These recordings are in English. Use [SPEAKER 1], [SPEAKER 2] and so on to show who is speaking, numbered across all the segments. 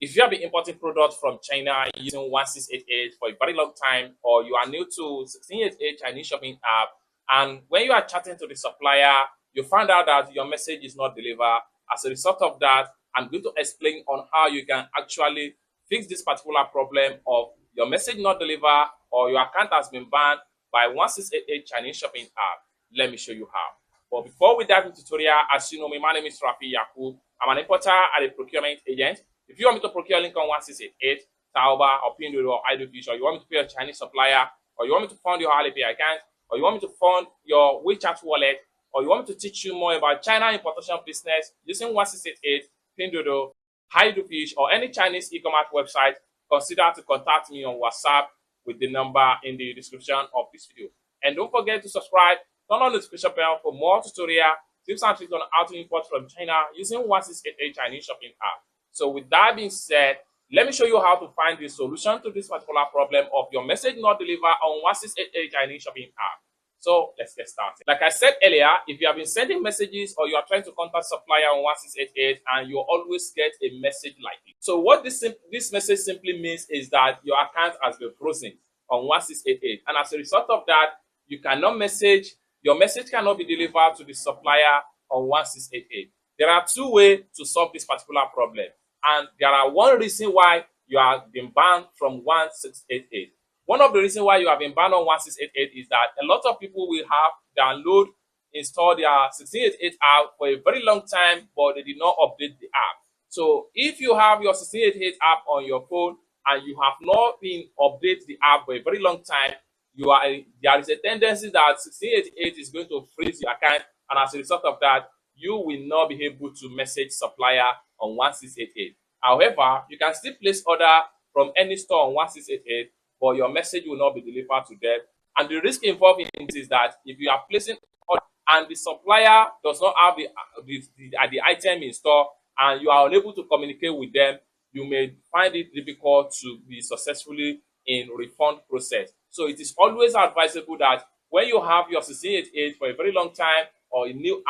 [SPEAKER 1] If you have been importing products from China using 1688 for a very long time, or you are new to 1688 Chinese shopping app, and when you are chatting to the supplier, you find out that your message is not delivered. As a result of that, I'm going to explain on how you can actually fix this particular problem of your message not delivered or your account has been banned by 1688 Chinese shopping app. Let me show you how. But before we dive into the tutorial, as you know me, my name is Rafi Yakub. I'm an importer and a procurement agent. If you want me to procure link on 1688, Taoba, or pinduoduo, or Idlefish, or you want me to pay a Chinese supplier, or you want me to fund your Alipay account, or you want me to fund your WeChat wallet, or you want me to teach you more about China importation business using 1688, pinduoduo, Idlefish, or any Chinese e-commerce website, consider to contact me on WhatsApp with the number in the description of this video. And don't forget to subscribe, turn on the notification bell for more tutorial tips and tricks on how to import from China using 1688 Chinese shopping app. So with that being said, let me show you how to find the solution to this particular problem of your message not delivered on 1688 Chinese shopping app. So let's get started. Like I said earlier, if you have been sending messages or you are trying to contact supplier on 1688 and you always get a message like this. So what this message simply means is that your account has been frozen on 1688. And as a result of that, you cannot message, your message cannot be delivered to the supplier on 1688. There are two ways to solve this particular problem. And there are one reason why you have been banned from 1688. One of the reasons why you have been banned on 1688 is that a lot of people will have download, install their 1688 app for a very long time, but they did not update the app. So if you have your 1688 app on your phone and you have not been update the app for a very long time, there is a tendency that 1688 is going to freeze your account, and as a result of that, you will not be able to message supplier on 1688. However, you can still place order from any store on 1688, but your message will not be delivered to them. And the risk involved in this is that if you are placing order and the supplier does not have the item in store and you are unable to communicate with them, you may find it difficult to be successfully in refund process. So it is always advisable that when you have your 1688 for a very long time or new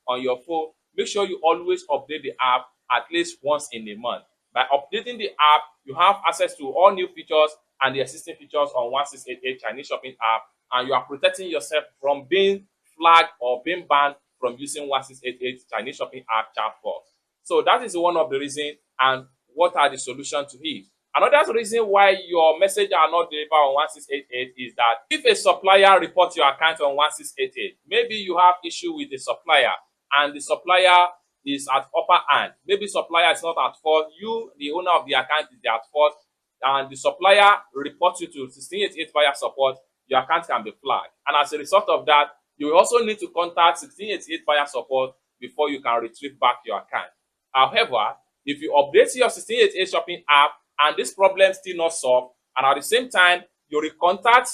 [SPEAKER 1] on your phone, make sure you always update the app at least once in a month. By updating the app, you have access to all new features and the existing features on 1688 Chinese shopping app, and you are protecting yourself from being flagged or being banned from using 1688 Chinese shopping app chatbot. So that is one of the reasons, and what are the solutions to it? Another reason why your message are not delivered on 1688 is that if a supplier reports your account on 1688, maybe you have issue with the supplier and the supplier is at upper hand. Maybe supplier is not at fault. You, the owner of the account, is at fault, and the supplier reports you to 1688 via support. Your account can be flagged, and as a result of that, you will also need to contact 1688 via support before you can retrieve back your account. However, if you update your 1688 shopping app and this problem still not solved, and at the same time you recontact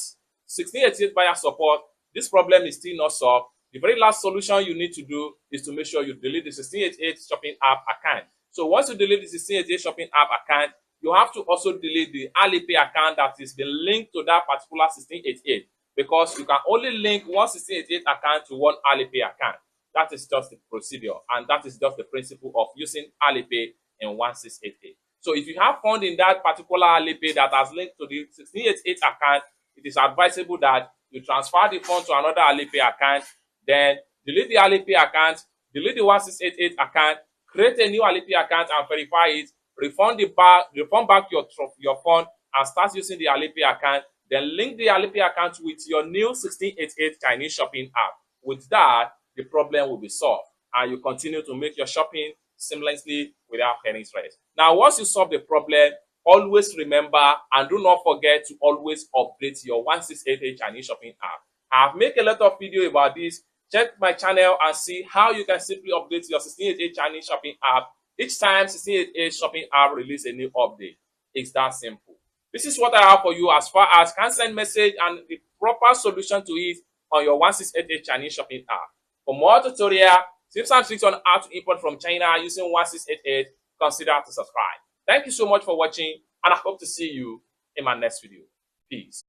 [SPEAKER 1] 1688 via support, this problem is still not solved, the very last solution you need to do is to make sure you delete the 1688 shopping app account. So once you delete the 1688 shopping app account, you have to also delete the Alipay account that is been linked to that particular 1688, because you can only link one 1688 account to one Alipay account. That is just the procedure, and that is just the principle of using Alipay in 1688. So if you have fund in that particular Alipay that has linked to the 1688 account, it is advisable that you transfer the fund to another Alipay account, then delete the Alipay account, delete the 1688 account, create a new Alipay account and verify it, refund back your fund and start using the Alipay account, then link the Alipay account with your new 1688 Chinese shopping app. With that, the problem will be solved and you continue to make your shopping seamlessly without any stress. Now, once you solve the problem, always remember and do not forget to always update your 1688 Chinese shopping app. I have made a lot of videos about this. Check my channel and see how you can simply update your 1688 Chinese shopping app each time 1688 shopping app release a new update. It's that simple. This is what I have for you as far as can send message and the proper solution to it on your 1688 Chinese shopping app. For more tutorial, tips and tricks on how to import from China using 1688, consider to subscribe. Thank you so much for watching, and I hope to see you in my next video. Peace.